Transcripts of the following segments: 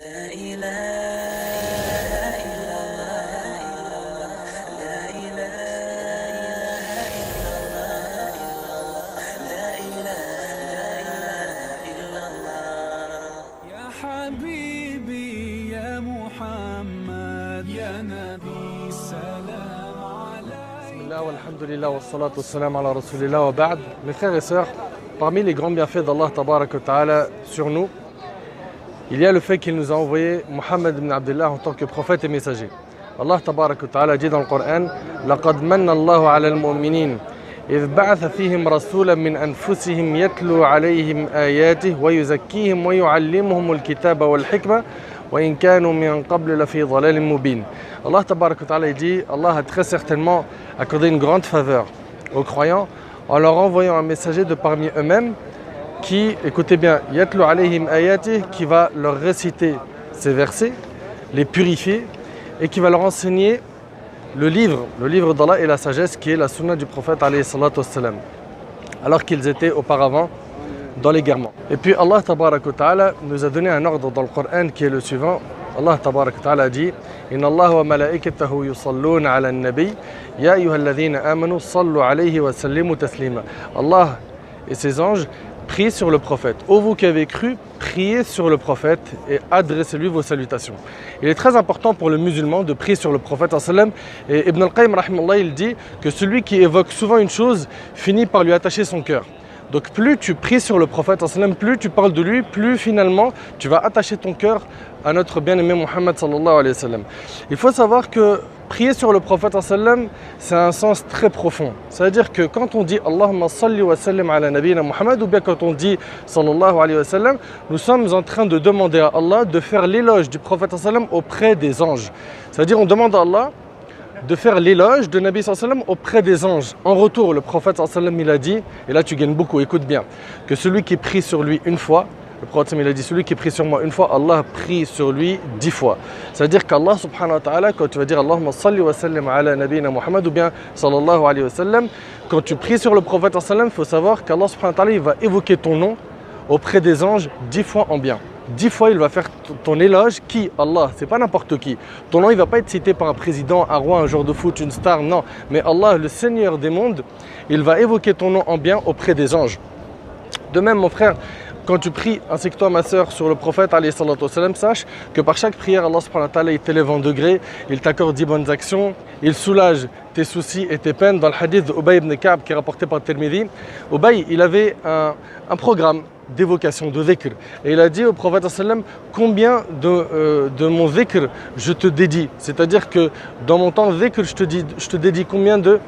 لا إله إلا الله لا إله إلا الله لا إله إلا الله يا حبيبي يا محمد يا نبي السلام عليك. بسم الله والحمد لله والصلاة والسلام على رسول الله وبعد. Mes frères et sœurs, parmi les grands bienfaits d'Allah Tabarak wa Ta'ala sur nous, il y a le fait qu'il nous a envoyé Muhammad ibn Abdullah en tant que prophète et messager. Allah Tabarak wa Ta'ala dit dans le Coran: لقد من الله على المؤمنين إذ بعث فيهم رسولا من أنفسهم يتلو عليهم آياته ويزكيهم ويعلمهم الكتاب والحكمة وإن كانوا من قبل لفي ضلال مبين. Allah Tabarak wa Ta'ala dit: Allah a très certainement accordé une grande faveur aux croyants en leur envoyant un messager de parmi eux-mêmes qui, écoutez bien, yatlu alayhim ayati, qui va leur réciter ces versets, les purifier et qui va leur enseigner le livre d'Allah et la sagesse qui est la sunna du prophète alayhi salatu wassalam, alors qu'ils étaient auparavant dans l'égarement. Et puis Allah Tabarak wa Ta'ala nous a donné un ordre dans le Coran qui est le suivant. Allah Tabarak wa Ta'ala dit: Inna Allah wa malaikatahu yusalluna ala an-nabi ya ayyuhalladhina amanu sallu alayhi wa sallimu taslima. Allah et ses anges prient sur le prophète. Ô vous qui avez cru, priez sur le prophète et adressez-lui vos salutations. Il est très important pour le musulman de prier sur le prophète sallam. Et Ibn al-Qayyim rahimahullah, il dit que celui qui évoque souvent une chose finit par lui attacher son cœur. Donc plus tu pries sur le prophète sallam, plus tu parles de lui, plus finalement tu vas attacher ton cœur à notre bien-aimé Muhammad sallallahu alayhi wa sallam. Il faut savoir que prier sur le prophète sallam, c'est un sens très profond. C'est-à-dire que quand on dit Allahumma salli wa sallim ala nabiyina Muhammad, ou bien quand on dit sallallahu alayhi wa sallam, nous sommes en train de demander à Allah de faire l'éloge du prophète sallam auprès des anges. C'est-à-dire on demande à Allah de faire l'éloge de Nabi sallam auprès des anges. En retour, le prophète sallam il a dit, et là tu gagnes beaucoup, écoute bien, que celui qui prie sur lui une fois, le prophète il a dit, celui qui prie sur moi une fois, Allah prie sur lui 10 fois. C'est-à-dire qu'Allah subhanahu wa ta'ala, quand tu vas dire Allahumma salli wa sallim ala nabiyina Muhammad ou bien sallallahu alayhi wa sallam, quand tu pries sur le prophète sallam, il faut savoir qu'Allah subhanahu wa ta'ala il va évoquer ton nom auprès des anges 10 fois en bien. 10 fois il va faire ton éloge. Qui? Allah, c'est pas n'importe qui. Ton nom il va pas être cité par un président, un roi, un joueur de foot, une star, non. Mais Allah, le Seigneur des mondes, il va évoquer ton nom en bien auprès des anges. De même mon frère, quand tu pries, ainsi que toi ma soeur, sur le prophète alayhi salatu wassalam, sache que par chaque prière, Allah subhanahu wa ta'ala il t'élève en degré, il t'accorde 10 bonnes actions, il soulage tes soucis et tes peines. Dans le hadith d'Ubay ibn Ka'b qui est rapporté par Tirmidhi, Ubay il avait un programme d'évocation, de dhikr. Et il a dit au prophète sallam: combien de mon dhikr je te dédie. C'est-à-dire que dans mon temps dhikr, je te dédie combien de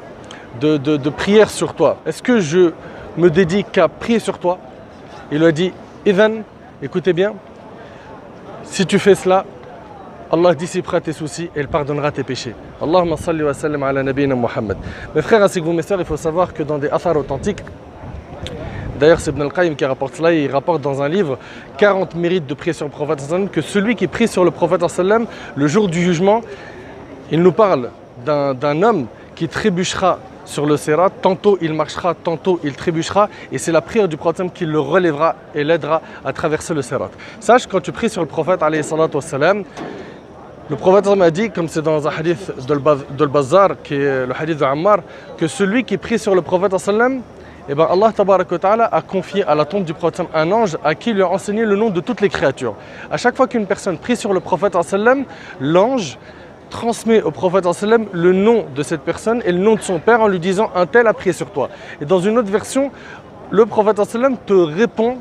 prières sur toi. Est-ce que je me dédie qu'à prier sur toi? Il lui a dit: Idhan, écoutez bien, si tu fais cela, Allah dissipera tes soucis et il pardonnera tes péchés. Allahumma salli wa sallim ala nabiyina Muhammad. Mes frères ainsi que vous mes sœurs, il faut savoir que dans des athars authentiques, d'ailleurs c'est Ibn al-Qayyim qui rapporte cela, il rapporte dans un livre 40 mérites de prier sur le prophète sallam, que celui qui prie sur le prophète sallam, le jour du jugement, il nous parle d'un homme qui trébuchera sur le Sirat, tantôt il marchera, tantôt il trébuchera, et c'est la prière du prophète qui le relèvera et l'aidera à traverser le Sirat. Sache, quand tu pries sur le prophète alayhi salatu wassalam, le prophète a dit, comme c'est dans un hadith de Bazzar, qui est le hadith de Ammar, que celui qui prie sur le prophète sallam, eh ben Allah Tabarak wa Ta'ala a confié à la tombe du prophète un ange à qui il lui a enseigné le nom de toutes les créatures. À chaque fois qu'une personne prie sur le prophète sallam, l'ange transmet au prophète sallam le nom de cette personne et le nom de son père en lui disant: un tel a prié sur toi. Et dans une autre version, le prophète sallam te répond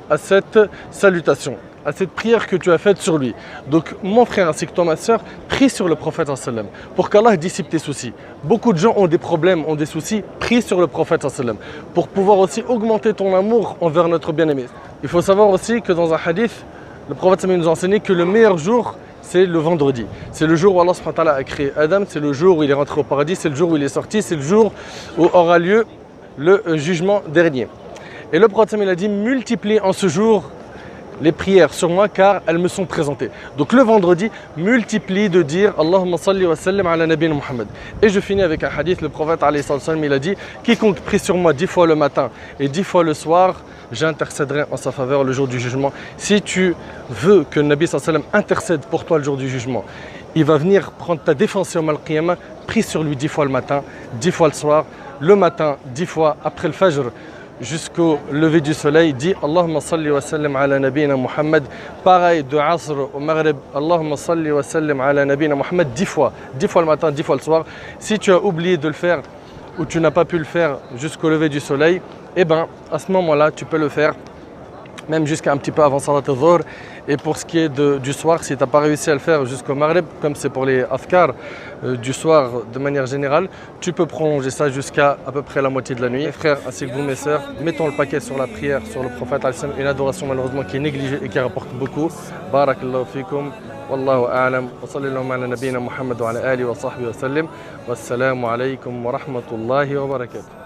à cette salutation, à cette prière que tu as faite sur lui. Donc mon frère ainsi que toi ma soeur, prie sur le prophète sallam pour qu'Allah dissipe tes soucis. Beaucoup de gens ont des problèmes, ont des soucis, prie sur le prophète sallam pour pouvoir aussi augmenter ton amour envers notre bien-aimé. Il faut savoir aussi que dans un hadith, le prophète sallam nous a enseigné que le meilleur jour, c'est le vendredi. C'est le jour où Allah subhanahu wa ta'ala a créé Adam, c'est le jour où il est rentré au paradis, c'est le jour où il est sorti, c'est le jour où aura lieu le jugement dernier. Et le prophète il a dit: multiplie en ce jour les prières sur moi car elles me sont présentées. Donc le vendredi, multiplie de dire Allahumma salli wa sallim ala nabina Muhammad. Et je finis avec un hadith, le prophète alayhi sallam, il a dit quiconque prie sur moi 10 fois le matin et 10 fois le soir, j'intercéderai en sa faveur le jour du jugement. Si tu veux que le Nabi sallam intercède pour toi le jour du jugement, il va venir prendre ta défense yawm al-qiyamah, prie sur lui 10 fois le matin, 10 fois le soir, le matin 10 fois après le fajr, jusqu'au lever du soleil, dit Allahumma salli wa sallim ala nabina Muhammad. Pareil de Asr au Maghrib, Allahumma salli wa sallim ala nabina Muhammad 10 fois le matin, 10 fois le soir. Si tu as oublié de le faire ou tu n'as pas pu le faire jusqu'au lever du soleil, eh bien à ce moment-là, tu peux le faire même jusqu'à un petit peu avant Salat al-Dhuhr. Et pour ce qui est du soir, si tu n'as pas réussi à le faire jusqu'au Maghrib, comme c'est pour les Afkar du soir de manière générale, tu peux prolonger ça jusqu'à à peu près la moitié de la nuit. Mes frères, ainsi que vous mes sœurs, mettons le paquet sur la prière, sur le prophète, une adoration malheureusement qui est négligée et qui rapporte beaucoup. Barakallahu fikum, wallahu a'lam, wa sallallahu ala nabina Muhammad wa ala alihi wa sahbihi wa sallim, wassalamu alaykum wa rahmatullahi wa barakatuh.